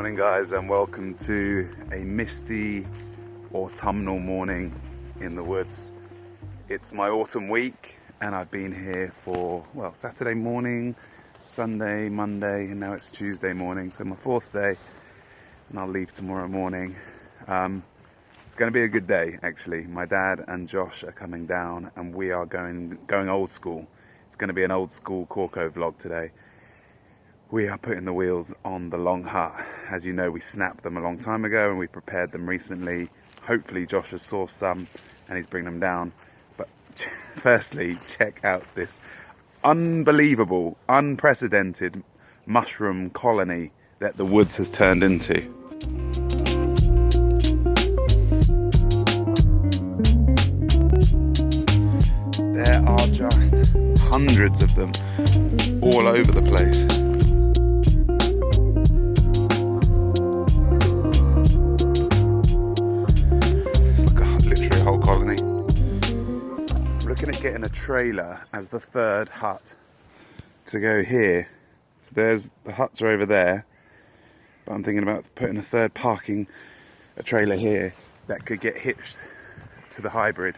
Morning guys, and welcome to a misty autumnal morning in the woods. It's my autumn week and I've been here for, well, Saturday morning, Sunday, Monday, and now it's Tuesday morning, so my fourth day, and I'll leave tomorrow morning. It's going to be a good day actually. My dad and Josh are coming down and we are going old school. It's going to be an old school Corco vlog today. We are putting the wheels on the long hut. As you know, we snapped them a long time ago and we prepared them recently. Hopefully Josh has sourced some and he's bringing them down. But firstly, check out this unbelievable, unprecedented mushroom colony that the woods has turned into. There are just hundreds of them all over the place. Whole colony. I'm looking at getting a trailer as the third hut to go here. So there's the huts are over there, but I'm thinking about putting a trailer here that could get hitched to the hybrid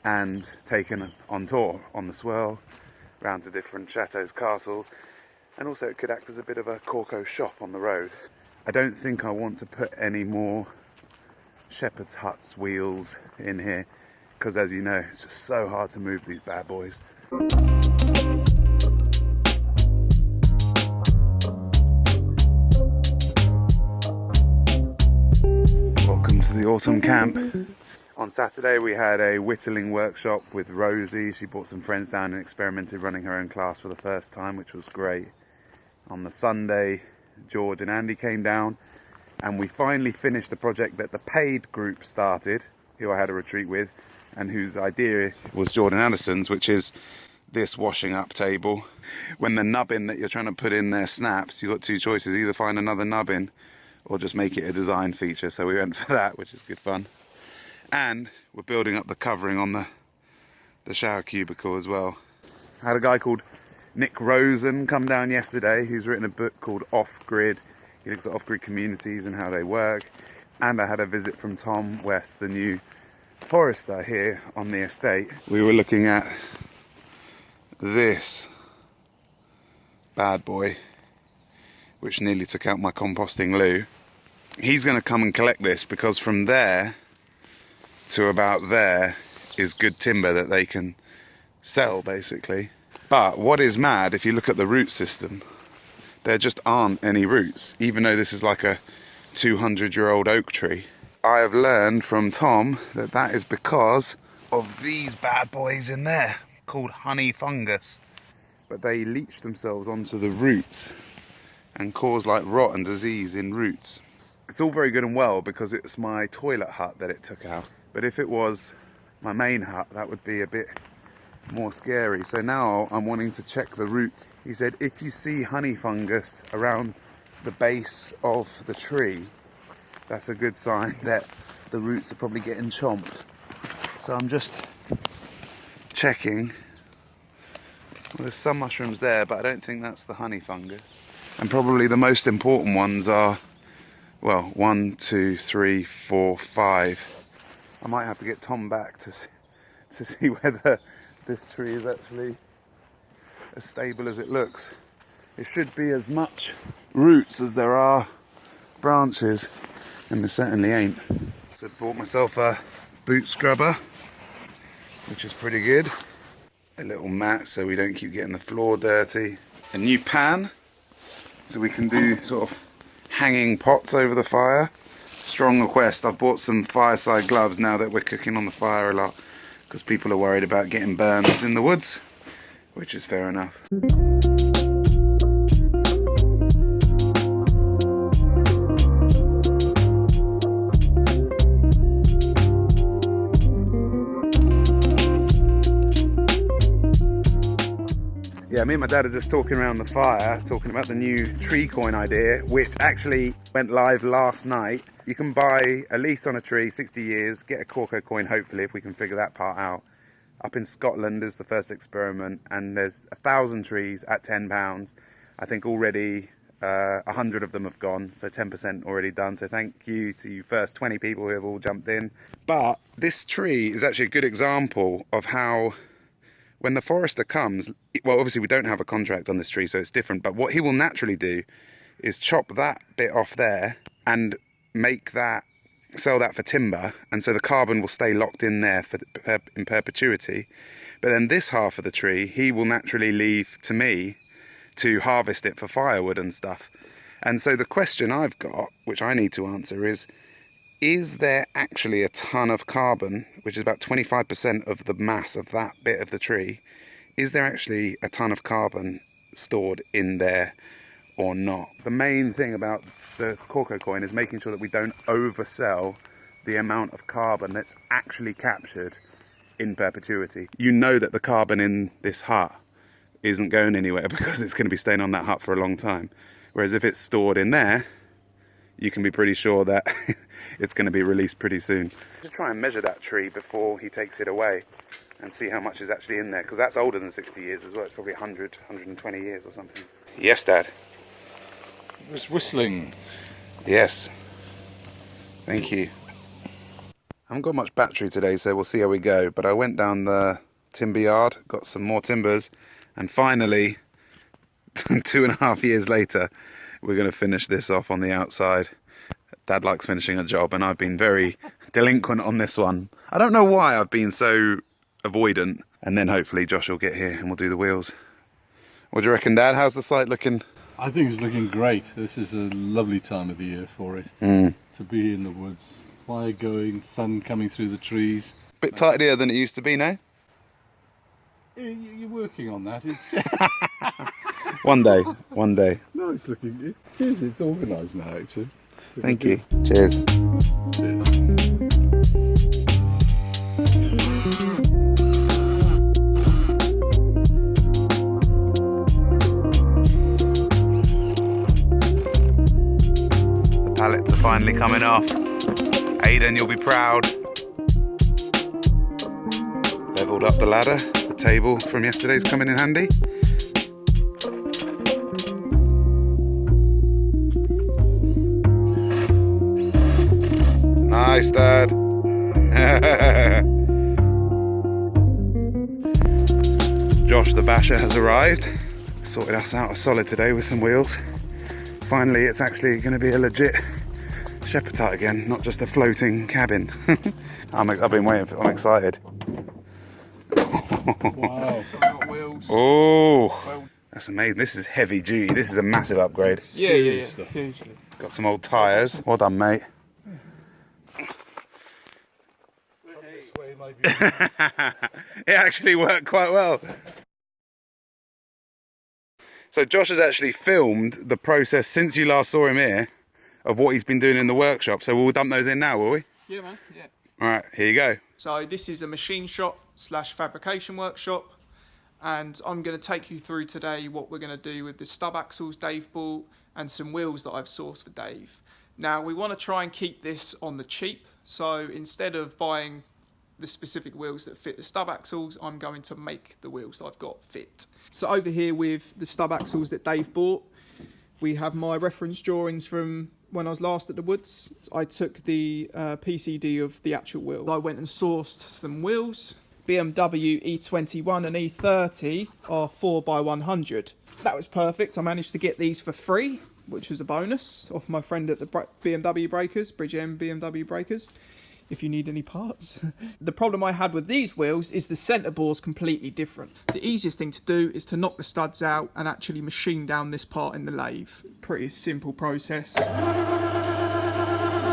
and taken on tour on the swirl round to different chateaus, castles, and also it could act as a bit of a Corco shop on the road. I don't think I want to put any more shepherd's huts wheels in here because, as you know, it's just so hard to move these bad boys. Welcome to the autumn camp. On Saturday we had a whittling workshop with Rosie. She brought some friends down and experimented running her own class for the first time, which was great. On the Sunday, George and Andy came down and we finally finished the project that the paid group started, who I had a retreat with, and whose idea was Jordan Anderson's, which is this washing up table. When the nubbin that you're trying to put in there snaps, you've got two choices: either find another nubbin or just make it a design feature. So we went for that, which is good fun. And we're building up the covering on the shower cubicle as well. I had a guy called Nick Rosen come down yesterday who's written a book called Off Grid. He looks at off-grid communities and how they work. And I had a visit from Tom West, the new forester here on the estate. We were looking at this bad boy, which nearly took out my composting loo. He's going to come and collect this because from there to about there is good timber that they can sell, basically. But what is mad, if you look at the root system, there just aren't any roots, even though this is like a 200-year-old oak tree. I have learned from Tom that that is because of these bad boys in there, called honey fungus. But they leach themselves onto the roots and cause like rot and disease in roots. It's all very good and well because it's my toilet hut that it took out. But if it was my main hut, that would be a bit more scary. So now I'm wanting to check the roots. He said if you see honey fungus around the base of the tree, that's a good sign that the roots are probably getting chomped. So I'm just checking. Well, there's some mushrooms there, but I don't think that's the honey fungus. And probably the most important ones are, well, 1, 2, 3, 4, 5. I might have to get Tom back to see whether this tree is actually as stable as it looks. It should be as much roots as there are branches, and there certainly ain't. So I bought myself a boot scrubber, which is pretty good. A little mat so we don't keep getting the floor dirty. A new pan, so we can do sort of hanging pots over the fire. Strong request. I've bought some fireside gloves now that we're cooking on the fire a lot, because people are worried about getting burns in the woods, which is fair enough. Yeah, me and my dad are just talking around the fire, talking about the new tree coin idea, which actually went live last night. You can buy a lease on a tree, 60 years, get a Corco coin, hopefully, if we can figure that part out. Up in Scotland is the first experiment, and there's 1,000 trees at £10. I think already 100 of them have gone, so 10% already done. So thank you to you first 20 people who have all jumped in. But this tree is actually a good example of how, when the forester comes, well, obviously we don't have a contract on this tree, so it's different, but what he will naturally do is chop that bit off there and make that, sell that for timber, and so the carbon will stay locked in there in perpetuity. But then this half of the tree he will naturally leave to me to harvest it for firewood and stuff. And so the question I've got, which I need to answer, is there actually a ton of carbon, which is about 25% of the mass of that bit of the tree, is there actually a ton of carbon stored in there or not? The main thing about the Corco coin is making sure that we don't oversell the amount of carbon that's actually captured in perpetuity. You know that the carbon in this hut isn't going anywhere because it's going to be staying on that hut for a long time. Whereas if it's stored in there, you can be pretty sure that it's going to be released pretty soon. Just try and measure that tree before he takes it away and see how much is actually in there, because that's older than 60 years as well. It's probably 100, 120 years or something. Yes, Dad? It was whistling. Yes. Thank you. I haven't got much battery today, so we'll see how we go. But I went down the timber yard, got some more timbers, and finally, 2.5 years later, we're going to finish this off on the outside. Dad likes finishing a job, and I've been very delinquent on this one. I don't know why I've been so avoidant. And then hopefully Josh will get here and we'll do the wheels. What do you reckon, Dad? How's the site looking? I think it's looking great. This is a lovely time of the year for it. To be in the woods, fire going, sun coming through the trees. Bit tidier than it used to be now? You're working on that. One day, one day. No, it's looking, it is, it's organised now actually. Thank you. Cheers. Cheers. The pallets are finally coming off. Aidan, you'll be proud. Levelled up the ladder. The table from yesterday's coming in handy. Nice, Dad. Josh the basher has arrived. Sorted us out a solid today with some wheels. Finally, it's actually going to be a legit shepherd hut again, not just a floating cabin. I've been waiting for it. I'm excited. Wow. Wheels. Oh, that's amazing. This is heavy duty. This is a massive upgrade. Yeah. Hugely. Got some old tyres. Well done, mate. It actually worked quite well. So Josh has actually filmed the process since you last saw him here of what he's been doing in the workshop. So we'll dump those in now, will we? Yeah, man. Yeah. All right, here you go. So this is a machine shop / fabrication workshop, and I'm going to take you through today what we're going to do with the stub axles Dave bought and some wheels that I've sourced for Dave. Now we want to try and keep this on the cheap, so instead of buying the specific wheels that fit the stub axles, I'm going to make the wheels that I've got fit. So over here with the stub axles that Dave bought, we have my reference drawings from when I was last at the woods. I took the PCD of the actual wheel. I went and sourced some wheels. BMW E21 and E30 are 4x100. That was perfect. I managed to get these for free, which was a bonus off my friend at the BMW Breakers, Bridge M BMW Breakers, if you need any parts. The problem I had with these wheels is the centre bore's completely different. The easiest thing to do is to knock the studs out and actually machine down this part in the lathe. Pretty simple process. So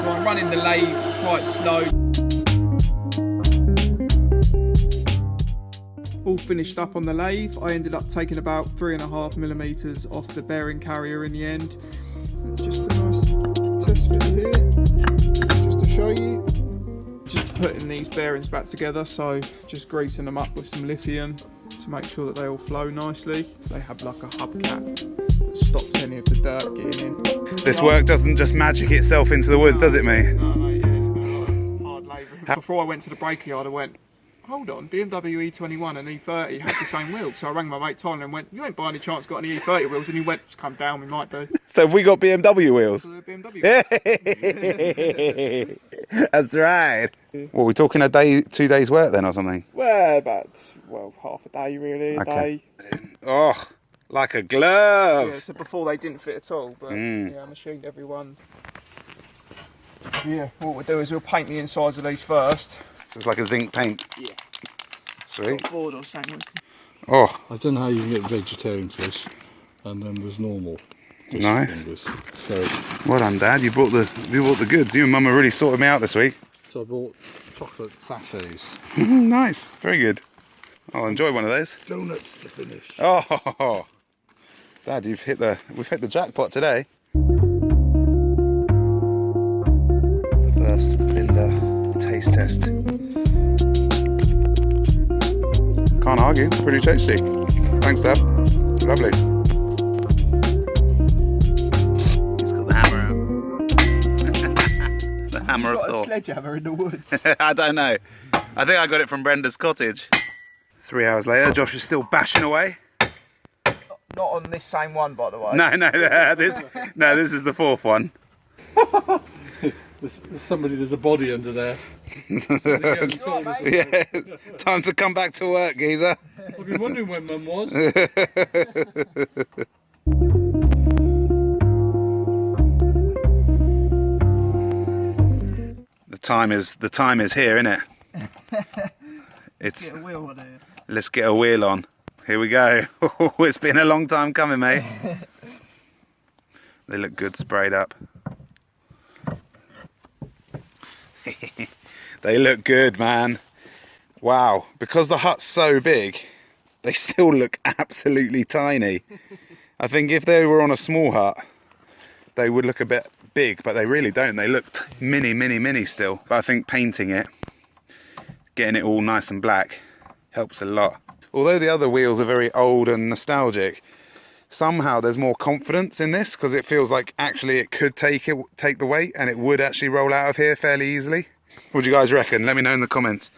I'm running the lathe quite slow. All finished up on the lathe. I ended up taking about 3.5mm off the bearing carrier in the end. Just a nice test fit here, just to show you. Just putting these bearings back together, so just greasing them up with some lithium to make sure that they all flow nicely. So they have like a hubcap that stops any of the dirt getting in. This work doesn't just magic itself into the woods, does it, mate? No, yeah, it's been a lot of hard labour. Before I went to the breaker yard, I went, hold on, BMW E21 and E30 had the same wheels. So I rang my mate Tyler and went, you ain't by any chance got any E30 wheels? And he went, just come down, we might do. So have we got BMW wheels? So BMW. That's right. What, are we talking a day, 2 days work then or something? Well, about, half a day really, a Okay. day. Oh, like a glove. Yeah, so before they didn't fit at all, but yeah, I machined everyone. Yeah, what we'll do is we'll paint the insides of these first. So it's like a zinc paint. Yeah. Sweet. Board or something. Oh, I don't know how you can get vegetarian fish, and then there's normal. fish Nice. fingers. So well done, Dad. You brought the goods. You and Mum have really sorted me out this week. I bought chocolate sachets. Nice. Very good. I'll enjoy one of those. Donuts to finish. Oh, Dad, we've hit the jackpot today. The first Linda taste test. Can't argue. Pretty tasty. Thanks, Dad. Lovely. He's got the hammer out. The hammer of Got a Thor. sledgehammer in the woods. I don't know. I think I got it from Brenda's cottage. 3 hours later, Josh is still bashing away. Not on this same one, by the way. No, this is the fourth one. There's a body under there. Somebody told us. Yeah, time to come back to work, geezer. I've been wondering when Mum was. The time is here, isn't it? It's Get a wheel on here. let's get a wheel on. Here we go. It's been a long time coming, mate. They look good sprayed up. They look good, man. Wow, because the hut's so big, they still look absolutely tiny. I think if they were on a small hut, they would look a bit big, but they really don't. They look mini still. But I think painting it, getting it all nice and black, helps a lot. Although the other wheels are very old and nostalgic, somehow there's more confidence in this because it feels like actually it could take the weight and it would actually roll out of here fairly easily. What do you guys reckon? Let me know in the comments.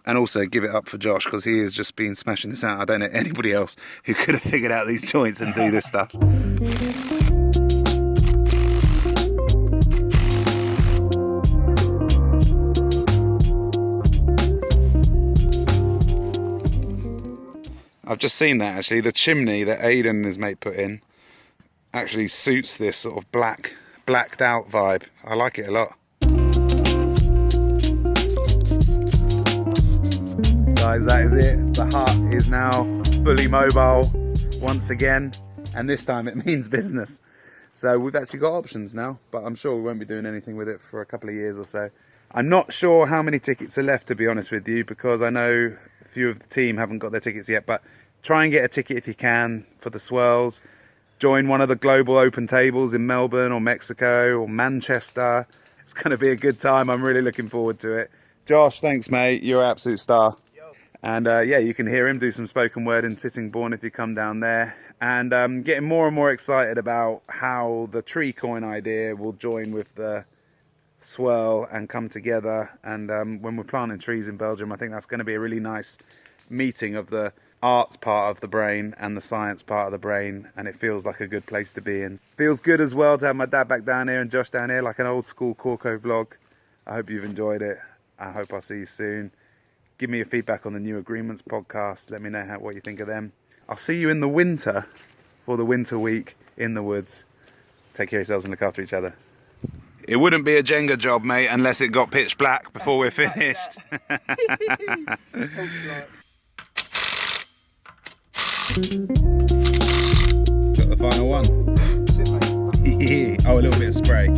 And also give it up for Josh because he has just been smashing this out. I don't know anybody else who could have figured out these joints and do this stuff. I've just seen that actually. The chimney that Aidan and his mate put in actually suits this sort of blacked out vibe. I like it a lot. Guys, that is it. The hut is now fully mobile once again, and this time it means business. So we've actually got options now, but I'm sure we won't be doing anything with it for a couple of years or so. I'm not sure how many tickets are left, to be honest with you, because I know a few of the team haven't got their tickets yet, but try and get a ticket if you can for the swirls. Join one of the global open tables in Melbourne or Mexico or Manchester. It's going to be a good time. I'm really looking forward to it. Josh, thanks, mate. You're an absolute star. And yeah, you can hear him do some spoken word in Sittingbourne if you come down there. And getting more and more excited about how the tree coin idea will join with the swirl and come together. And when we're planting trees in Belgium, I think that's going to be a really nice meeting of the arts part of the brain and the science part of the brain. And it feels like a good place to be in. Feels good as well to have my dad back down here and Josh down here, like an old school Corco vlog. I hope you've enjoyed it. I hope I'll see you soon. Give me your feedback on the New Agreements podcast. Let me know what you think of them. I'll see you in the winter for the winter week in the woods. Take care of yourselves and look after each other. It wouldn't be a Jenga job, mate, unless it got pitch black before we're finished. Got the final one. Oh, a little bit of spray.